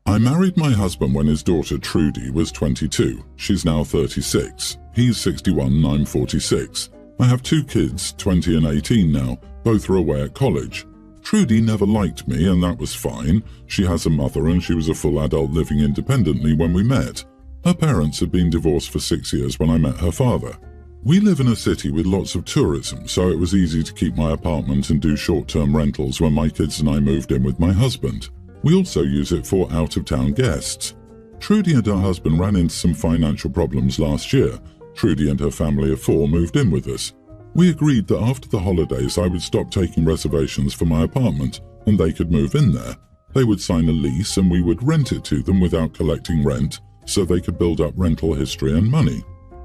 I married my husband when his daughter Trudy was 22. She's now 36. He's 61 and I'm 46. I have 2 kids, 20 and 18 now. Both are away at college. Trudy never liked me, and that was fine. She has a mother and she was a full adult living independently when we met. Her parents had been divorced for 6 years when I met her father. We live in a city with lots of tourism, so it was easy to keep my apartment and do short-term rentals when my kids and I moved in with my husband. We also use it for out-of-town guests. Trudy and her husband ran into some financial problems last year. Trudy and her family of 4 moved in with us. We agreed that after the holidays I would stop taking reservations for my apartment and they could move in there. They would sign a lease and we would rent it to them without collecting rent so they could build up rental history and money.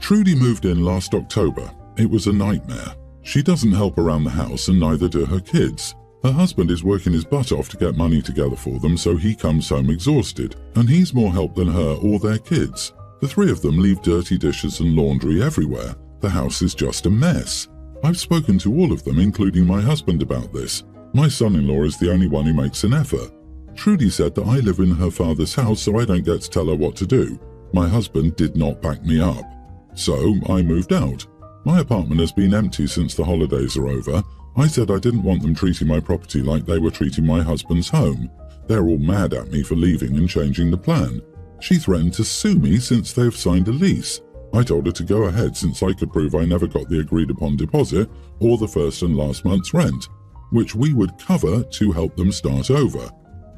Trudy moved in last October. It was a nightmare. She doesn't help around the house and neither do her kids. Her husband is working his butt off to get money together for them, so he comes home exhausted, and he's more help than her or their kids. The 3 of them leave dirty dishes and laundry everywhere. The house is just a mess. I've spoken to all of them, including my husband, about this. My son-in-law is the only one who makes an effort. Trudy said that I live in her father's house, so I don't get to tell her what to do. My husband did not back me up. So I moved out. My apartment has been empty since the holidays are over. I said I didn't want them treating my property like they were treating my husband's home. They're all mad at me for leaving and changing the plan. She threatened to sue me since they have signed a lease. I told her to go ahead since I could prove I never got the agreed upon deposit or the first and last month's rent, which we would cover to help them start over.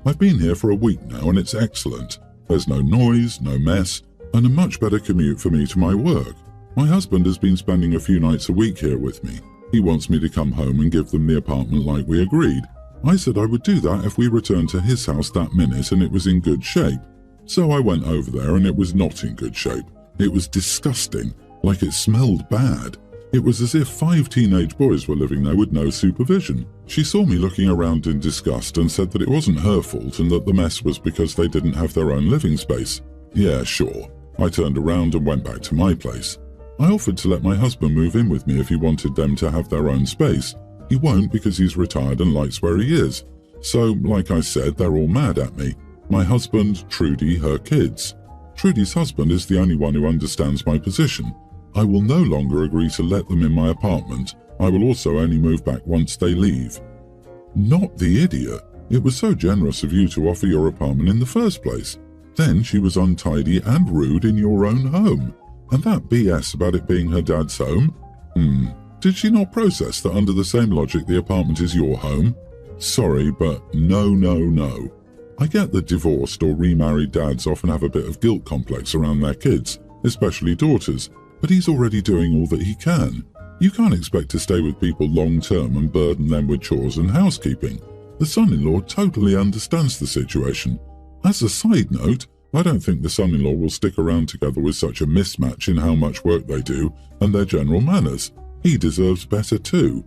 I've been here for a week now and it's excellent. There's no noise, no mess, and a much better commute for me to my work. My husband has been spending a few nights a week here with me. He wants me to come home and give them the apartment like we agreed. I said I would do that if we returned to his house that minute and it was in good shape. So I went over there and it was not in good shape. It was disgusting, like it smelled bad. It was as if 5 teenage boys were living there with no supervision. She saw me looking around in disgust and said that it wasn't her fault and that the mess was because they didn't have their own living space. Yeah, sure. I turned around and went back to my place. I offered to let my husband move in with me if he wanted them to have their own space. He won't because he's retired and likes where he is. So, like I said, they're all mad at me. My husband, Trudy, her kids. Trudy's husband is the only one who understands my position. I will no longer agree to let them in my apartment. I will also only move back once they leave. Not the idiot. It was so generous of you to offer your apartment in the first place. Then she was untidy and rude in your own home. And that BS about it being her dad's home? Did she not process that under the same logic the apartment is your home? Sorry, but no. I get that divorced or remarried dads often have a bit of guilt complex around their kids, especially daughters, but he's already doing all that he can. You can't expect to stay with people long term and burden them with chores and housekeeping. The son-in-law totally understands the situation. As a side note, I don't think the son-in-law will stick around together with such a mismatch in how much work they do and their general manners. He deserves better too.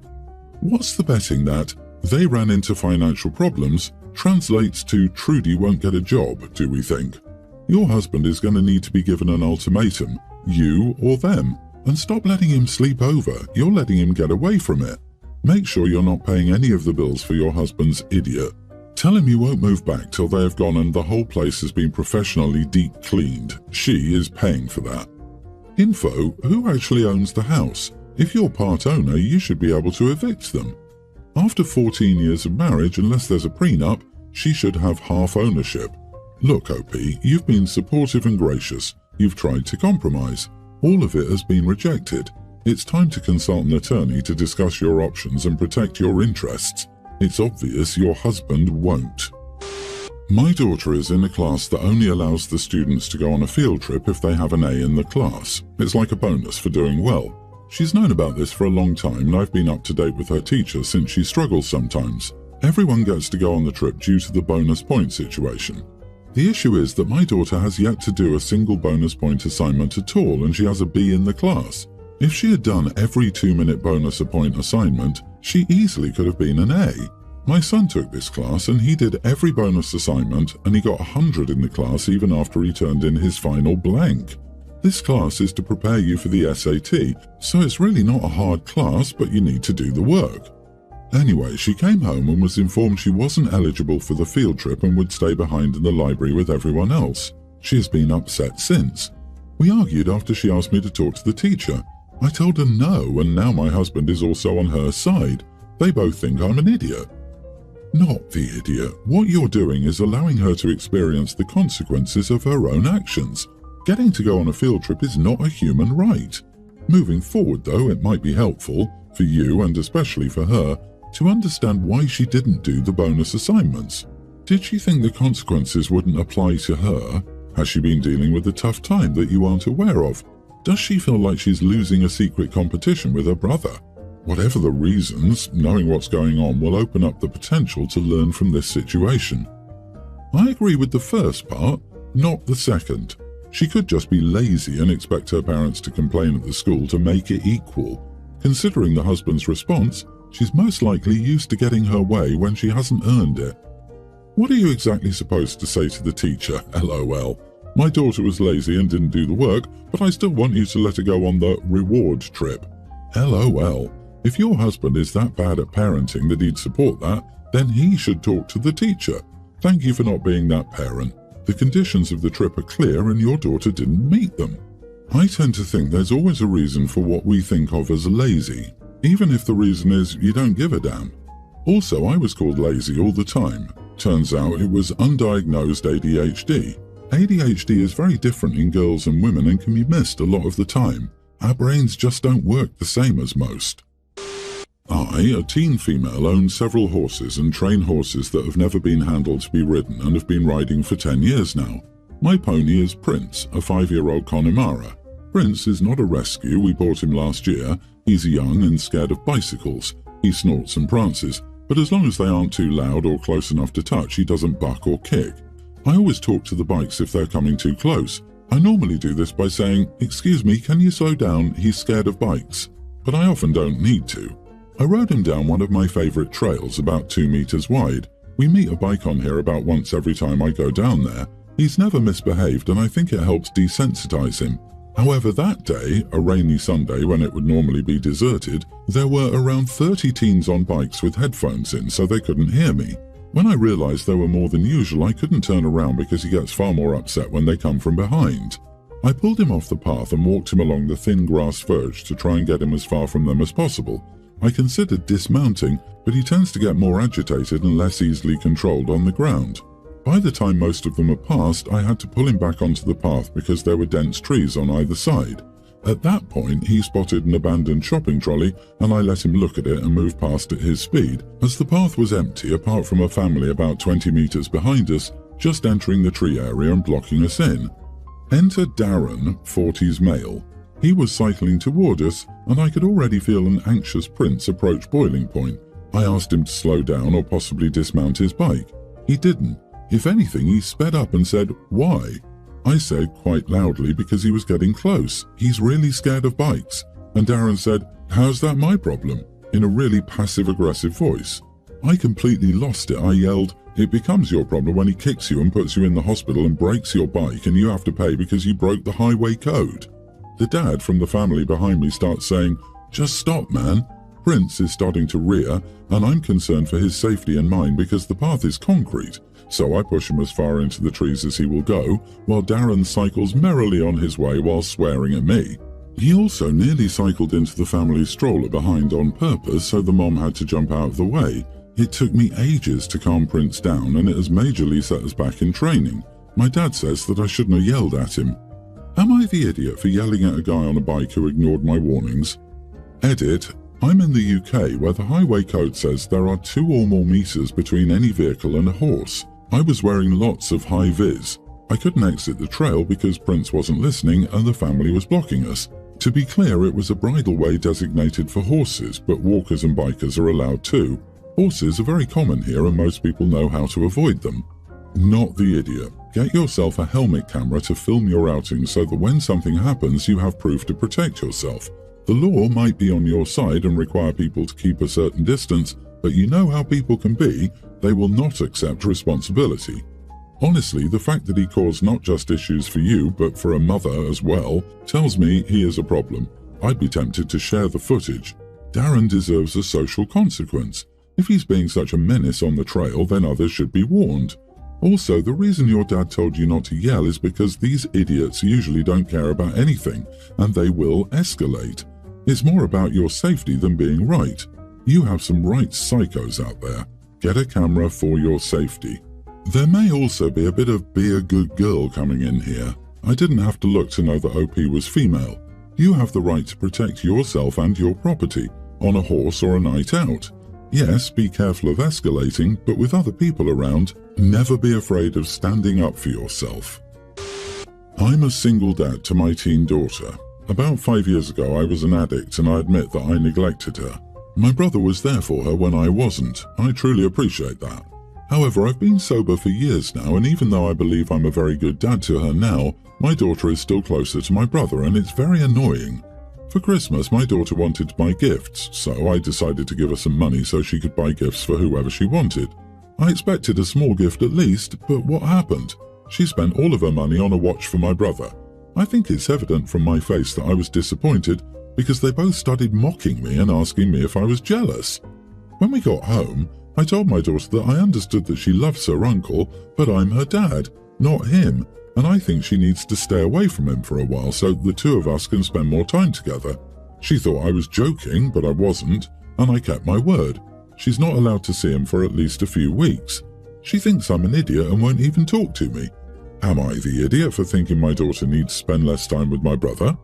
What's the betting that they ran into financial problems translates to Trudy won't get a job, do we think? Your husband is going to need to be given an ultimatum, you or them, and stop letting him sleep over. You're letting him get away from it. Make sure you're not paying any of the bills for your husband's idiot. Tell him you won't move back till they have gone and the whole place has been professionally deep cleaned. She is paying for that. Info: who actually owns the house? If you're part owner, you should be able to evict them. After 14 years of marriage, unless there's a prenup, she should have half ownership. Look, OP, you've been supportive and gracious. You've tried to compromise. All of it has been rejected. It's time to consult an attorney to discuss your options and protect your interests. It's obvious your husband won't. My daughter is in a class that only allows the students to go on a field trip if they have an A in the class. It's like a bonus for doing well. She's known about this for a long time and I've been up to date with her teacher since she struggles sometimes. Everyone gets to go on the trip due to the bonus point situation. The issue is that my daughter has yet to do a single bonus point assignment at all and she has a B in the class. If she had done every 2-minute bonus a point assignment, she easily could have been an A. My son took this class and he did every bonus assignment and he got 100 in the class even after he turned in his final blank. This class is to prepare you for the SAT, so it's really not a hard class, but you need to do the work. Anyway, she came home and was informed she wasn't eligible for the field trip and would stay behind in the library with everyone else. She has been upset since. We argued after she asked me to talk to the teacher. I told her no, and now my husband is also on her side. They both think I'm an idiot. Not the idiot. What you're doing is allowing her to experience the consequences of her own actions. Getting to go on a field trip is not a human right. Moving forward, though, it might be helpful, for you and especially for her, to understand why she didn't do the bonus assignments. Did she think the consequences wouldn't apply to her? Has she been dealing with a tough time that you aren't aware of? Does she feel like she's losing a secret competition with her brother? Whatever the reasons, knowing what's going on will open up the potential to learn from this situation. I agree with the first part, not the second. She could just be lazy and expect her parents to complain at the school to make it equal. Considering the husband's response, she's most likely used to getting her way when she hasn't earned it. What are you exactly supposed to say to the teacher? LOL. My daughter was lazy and didn't do the work, but I still want you to let her go on the reward trip. LOL. If your husband is that bad at parenting that he'd support that, then he should talk to the teacher. Thank you for not being that parent. The conditions of the trip are clear and your daughter didn't meet them. I tend to think there's always a reason for what we think of as lazy, even if the reason is you don't give a damn. Also, I was called lazy all the time. Turns out it was undiagnosed ADHD. ADHD is very different in girls and women and can be missed a lot of the time. Our brains just don't work the same as most. I, a teen female, own several horses and train horses that have never been handled to be ridden and have been riding for 10 years now. My pony is Prince, a 5-year-old Connemara. Prince is not a rescue, we bought him last year. He's young and scared of bicycles. He snorts and prances, but as long as they aren't too loud or close enough to touch, he doesn't buck or kick. I always talk to the bikes if they're coming too close. I normally do this by saying, "Excuse me, can you slow down? He's scared of bikes." But I often don't need to. I rode him down one of my favourite trails, about 2 meters wide. We meet a bike on here about once every time I go down there. He's never misbehaved and I think it helps desensitize him. However, that day, a rainy Sunday when it would normally be deserted, there were around 30 teens on bikes with headphones in so they couldn't hear me. When I realised there were more than usual, I couldn't turn around because he gets far more upset when they come from behind. I pulled him off the path and walked him along the thin grass verge to try and get him as far from them as possible. I considered dismounting, but he tends to get more agitated and less easily controlled on the ground. By the time most of them had passed, I had to pull him back onto the path because there were dense trees on either side. At that point, he spotted an abandoned shopping trolley and I let him look at it and move past at his speed, as the path was empty apart from a family about 20 meters behind us, just entering the tree area and blocking us in. Enter Darren, 40s male. He was cycling toward us, and I could already feel an anxious Prince approach boiling point. I asked him to slow down or possibly dismount his bike. He didn't. If anything, he sped up and said, "Why?" I said quite loudly because he was getting close. "He's really scared of bikes." And Darren said, "How's that my problem?" in a really passive-aggressive voice. I completely lost it. I yelled, "It becomes your problem when he kicks you and puts you in the hospital and breaks your bike and you have to pay because you broke the highway code." The dad from the family behind me starts saying, "Just stop, man." Prince is starting to rear, and I'm concerned for his safety and mine because the path is concrete, so I push him as far into the trees as he will go, while Darren cycles merrily on his way while swearing at me. He also nearly cycled into the family stroller behind on purpose, so the mom had to jump out of the way. It took me ages to calm Prince down, and it has majorly set us back in training. My dad says that I shouldn't have yelled at him. Am I the idiot for yelling at a guy on a bike who ignored my warnings? Edit. I'm in the UK where the highway code says there are 2 or more meters between any vehicle and a horse. I was wearing lots of high vis. I couldn't exit the trail because Prince wasn't listening and the family was blocking us. To be clear, it was a bridleway designated for horses, but walkers and bikers are allowed too. Horses are very common here and most people know how to avoid them. Not the idiot. Get yourself a helmet camera to film your outings so that when something happens you have proof to protect yourself. The law might be on your side and require people to keep a certain distance, but you know how people can be, they will not accept responsibility. Honestly, the fact that he caused not just issues for you, but for a mother as well, tells me he is a problem. I'd be tempted to share the footage. Darren deserves a social consequence. If he's being such a menace on the trail, then others should be warned. Also, the reason your dad told you not to yell is because these idiots usually don't care about anything, and they will escalate. It's more about your safety than being right. You have some right psychos out there. Get a camera for your safety. There may also be a bit of be a good girl coming in here. I didn't have to look to know that OP was female. You have the right to protect yourself and your property, on a horse or a night out. Yes, be careful of escalating, but with other people around, never be afraid of standing up for yourself. I'm a single dad to my teen daughter. About 5 years ago, I was an addict and I admit that I neglected her. My brother was there for her when I wasn't. I truly appreciate that. However, I've been sober for years now, and even though I believe I'm a very good dad to her now, my daughter is still closer to my brother, and it's very annoying. For Christmas, my daughter wanted to buy gifts, so I decided to give her some money so she could buy gifts for whoever she wanted. I expected a small gift at least, but what happened? She spent all of her money on a watch for my brother. I think it's evident from my face that I was disappointed because they both started mocking me and asking me if I was jealous. When we got home, I told my daughter that I understood that she loves her uncle, but I'm her dad, not him, and I think she needs to stay away from him for a while so the two of us can spend more time together. She thought I was joking, but I wasn't, and I kept my word. She's not allowed to see him for at least a few weeks. She thinks I'm an idiot and won't even talk to me. Am I the idiot for thinking my daughter needs to spend less time with my brother?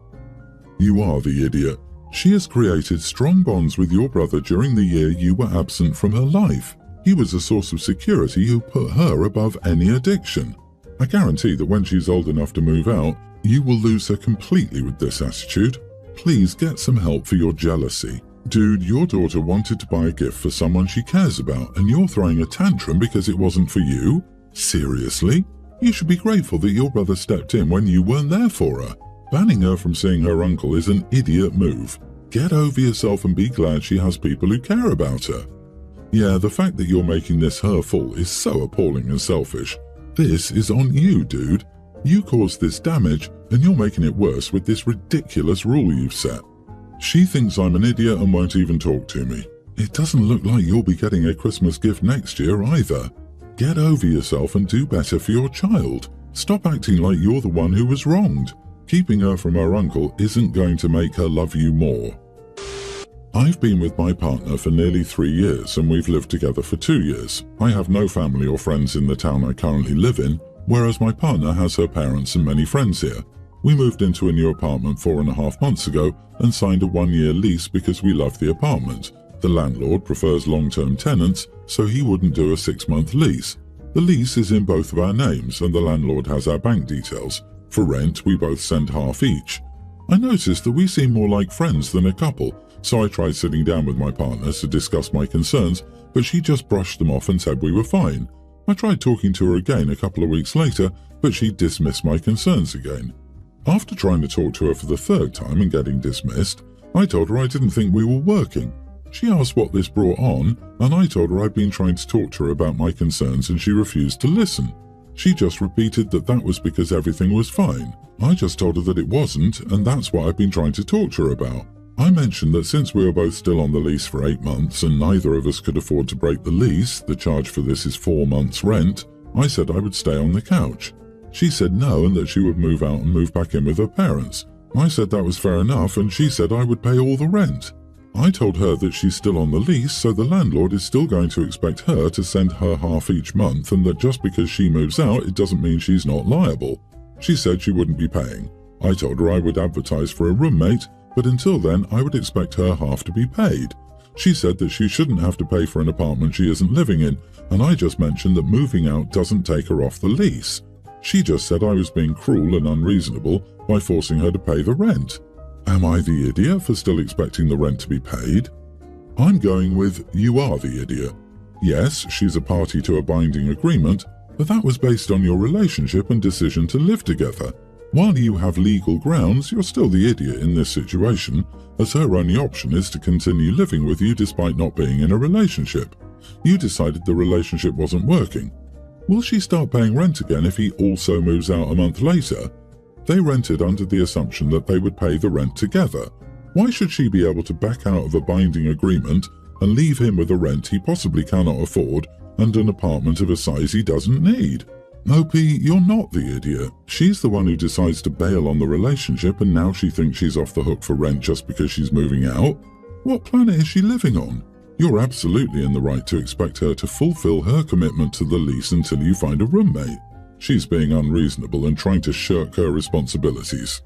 You are the idiot. She has created strong bonds with your brother during the year you were absent from her life. He was a source of security who put her above any addiction. I guarantee that when she's old enough to move out, you will lose her completely with this attitude. Please get some help for your jealousy. Dude, your daughter wanted to buy a gift for someone she cares about, and you're throwing a tantrum because it wasn't for you? Seriously? You should be grateful that your brother stepped in when you weren't there for her. Banning her from seeing her uncle is an idiot move. Get over yourself and be glad she has people who care about her. Yeah, the fact that you're making this her fault is so appalling and selfish. This is on you, dude. You caused this damage, and you're making it worse with this ridiculous rule you've set. She thinks I'm an idiot and won't even talk to me. It doesn't look like you'll be getting a Christmas gift next year either. Get over yourself and do better for your child. Stop acting like you're the one who was wronged. Keeping her from her uncle isn't going to make her love you more. I've been with my partner for nearly 3 years and we've lived together for 2 years. I have no family or friends in the town I currently live in, whereas my partner has her parents and many friends here. We moved into a new apartment 4.5 months ago and signed a 1-year lease because we love the apartment. The landlord prefers long-term tenants, so he wouldn't do a 6-month lease. The lease is in both of our names and the landlord has our bank details. For rent, we both send half each. I noticed that we seem more like friends than a couple, so I tried sitting down with my partner to discuss my concerns, but she just brushed them off and said we were fine. I tried talking to her again a couple of weeks later, but she dismissed my concerns again. After trying to talk to her for the 3rd time and getting dismissed, I told her I didn't think we were working. She asked what this brought on, and I told her I'd been trying to talk to her about my concerns and she refused to listen. She just repeated that that was because everything was fine. I just told her that it wasn't, and that's what I've been trying to talk to her about. I mentioned that since we were both still on the lease for 8 months and neither of us could afford to break the lease, the charge for this is 4 months' rent, I said I would stay on the couch. She said no and that she would move out and move back in with her parents. I said that was fair enough and she said I would pay all the rent. I told her that she's still on the lease, so the landlord is still going to expect her to send her half each month and that just because she moves out, it doesn't mean she's not liable. She said she wouldn't be paying. I told her I would advertise for a roommate, but until then I would expect her half to be paid. She said that she shouldn't have to pay for an apartment she isn't living in, and I just mentioned that moving out doesn't take her off the lease. She just said I was being cruel and unreasonable by forcing her to pay the rent. Am I the idiot for still expecting the rent to be paid? I'm going with you are the idiot. Yes, she's a party to a binding agreement, but that was based on your relationship and decision to live together. While you have legal grounds, you're still the idiot in this situation, as her only option is to continue living with you despite not being in a relationship. You decided the relationship wasn't working. Will she start paying rent again if he also moves out a month later? They rented under the assumption that they would pay the rent together. Why should she be able to back out of a binding agreement and leave him with a rent he possibly cannot afford and an apartment of a size he doesn't need. OP, you're not the idiot. She's the one who decides to bail on the relationship, and now she thinks she's off the hook for rent just because she's moving out. What planet is she living on? You're absolutely in the right to expect her to fulfill her commitment to the lease until you find a roommate. She's being unreasonable and trying to shirk her responsibilities.